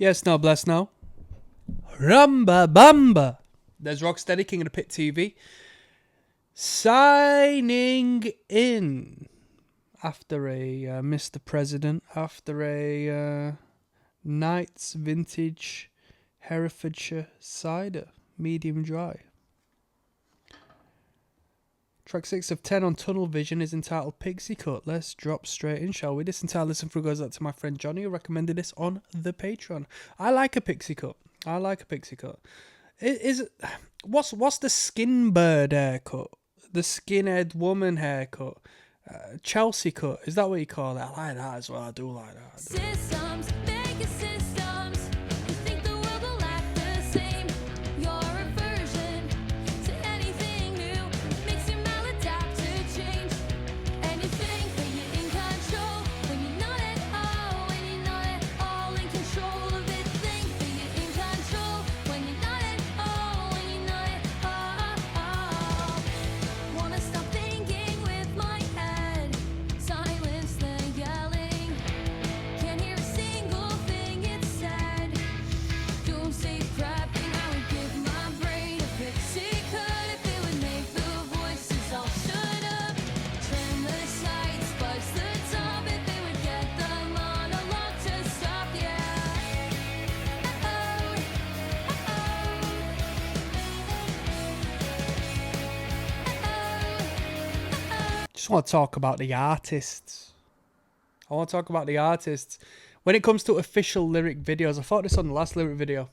Yes, no, bless no. Rumba Bamba. There's Rocksteady, King of the Pit TV. Signing in after a Mr. President, after a Knight's Vintage Herefordshire Cider, medium dry. Track 6 of 10 on Tunnel Vision is entitled Pixie Cut. Let's drop straight in, shall we? This entire listen through goes out to my friend Johnny, who recommended this on the Patreon. I like a Pixie Cut. What's the skin bird haircut? The skinhead woman haircut? Chelsea cut? Is that what you call it? I like that as well. I do like that. Systems, make systems. You think the world will act the same. Your aversion to anything new makes you maladapt to change. And you think that you're in control when you're not at all. When you're not at all in control of it. Think that you're in control when you're not at all. When you're not at all. Wanna stop thinking with my head. Silence the yelling. Can't hear a single thing it said. Don't say crap, and I would give my brain a Pixie cut if it would make the voices all shut up. Trim the sides, fudge the top if it would get the monologue to stop. Yeah. Just want to talk about the artists. When it comes to official lyric videos, I thought this on the last lyric video.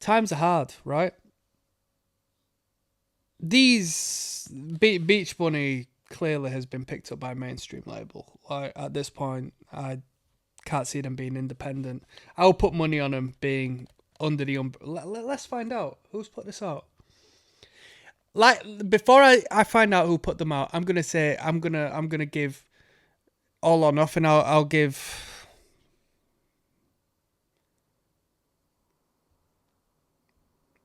Times are hard, right? These Beach Bunny clearly has been picked up by a mainstream label. Like, at this point, I can't see them being independent. I will put money on them being under the umbrella. Let's find out who's put this out. Like, before I find out who put them out, I'm gonna give all or nothing. I'll give.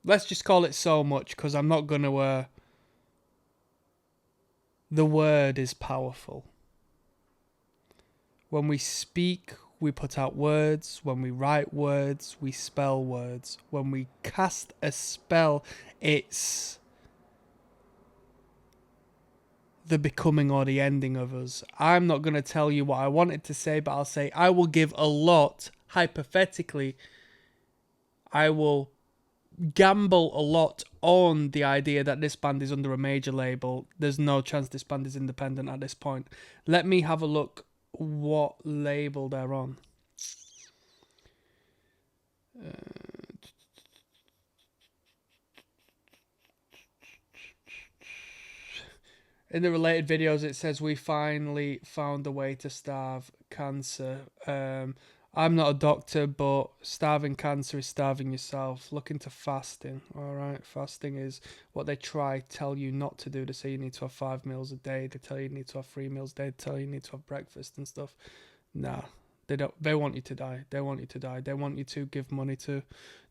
Let's just call it so much, because I'm not gonna. The word is powerful. When we speak, we put out words. When we write words, we spell words. When we cast a spell, it's the becoming or the ending of us. I'm not going to tell you what I wanted to say, but I'll say I will give a lot, hypothetically, I will gamble a lot on the idea that this band is under a major label. There's no chance this band is independent at this point. Let me have a look what label they're on. In the related videos, it says, we finally found a way to starve cancer. I'm not a doctor, but starving cancer is starving yourself. Look into fasting, all right? Fasting is what they tell you not to do. They say you need to have 5 meals a day. They tell you need to have 3 meals a day. They tell you need to have breakfast and stuff. Nah, they don't. They want you to die. They want you to die. They want you to give money to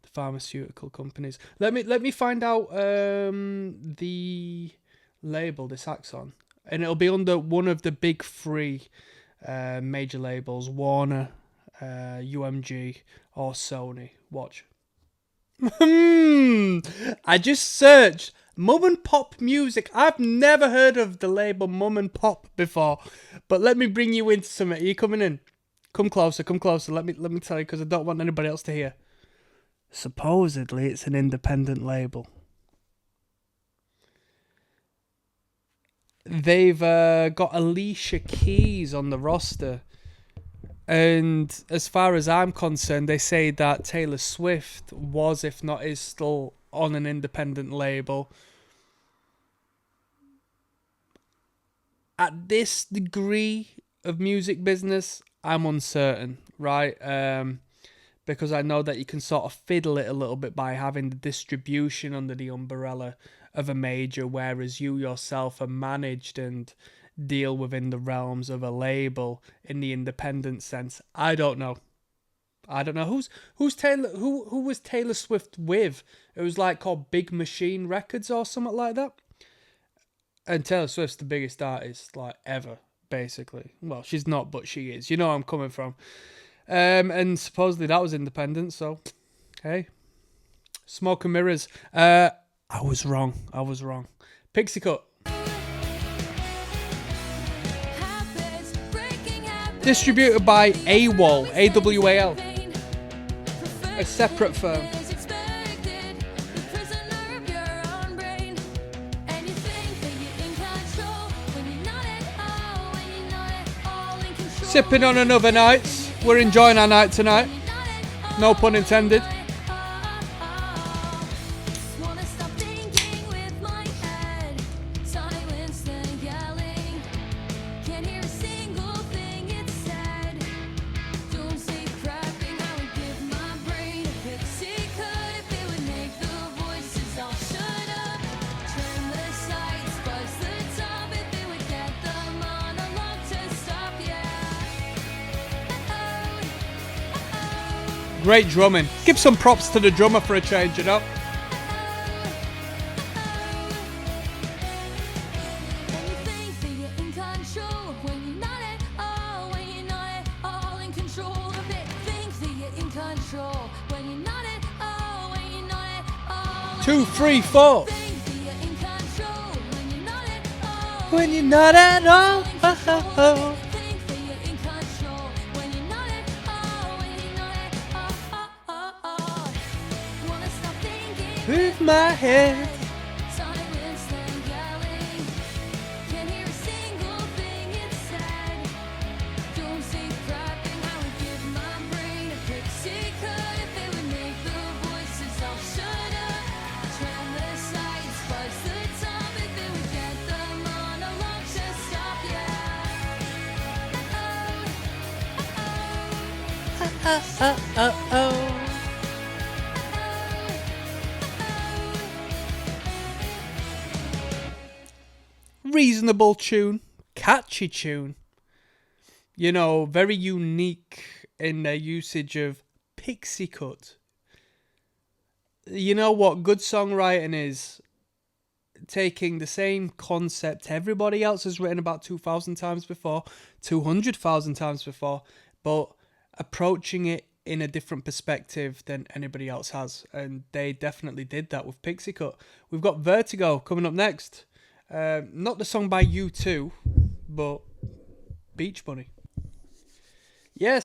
the pharmaceutical companies. Let me find out the label this acts on, and it'll be under one of the big 3 major labels: Warner, UMG, or Sony. Watch. I just searched Mum and Pop Music. I've never heard of the label Mum and Pop before, but let me bring you into something. Are you coming in? Come closer. Let me tell you, because I don't want anybody else to hear. Supposedly, it's an independent label. They've got Alicia Keys on the roster. And as far as I'm concerned, they say that Taylor Swift was, if not is, still on an independent label. At this degree of music business, I'm uncertain, right? Because I know that you can sort of fiddle it a little bit by having the distribution under the umbrella of a major, whereas you yourself are managed and deal within the realms of a label in the independent sense. I don't know who's Taylor. Who was Taylor Swift with? It was like called Big Machine Records or something like that. And Taylor Swift's the biggest artist like ever, basically. Well, she's not, but she is. You know where I'm coming from. And supposedly that was independent, so hey. Smoke and Mirrors. I was wrong. Pixie Cut. Habits, breaking habits, Distributed by AWOL, AWAL, perfect a separate firm. is expected. The prisoner of your own brain. And you think that you're in control when you're not at all, when you're not at all in control. Sipping on another night. We're enjoying our night tonight. You're not at all, No pun intended. wanna stop thinking with my head. Silence then yelling. Can't hear a single thing it said. Don't say crapping, I would give my brain a Pixie cut if it would make the voices all shut up. Turn the sights, buzz the top if it would get the monologue to stop, yeah. Great drumming. Give some props to the drummer for a change, you know. When you think that you're in control, when you're not at all, when you're not at all in control of it. Think that you're in control, when you're not at all, when you're not at all. 2, 3, 4. Think that you're in control, when you're not at all. When you're not at all. Think that you're in control, when you're not at all, when you're not at all. Wanna stop thinking With my head. silence then yelling. Can't hear a single thing it said. Don't say crapping, I would give my brain a Pixie cut if it would make the voices all shut up. Turn the sights, buzz the top if it would get the monologue to stop, yeah. Reasonable tune. Catchy tune. You know, very unique in their usage of Pixie Cut. You know what good songwriting is? Taking the same concept everybody else has written about 2,000 times before, 200,000 times before, but approaching it in a different perspective than anybody else has. And they definitely did that with Pixie Cut. We've got Vertigo coming up next. Not the song by U2, but Beach Bunny. Yes.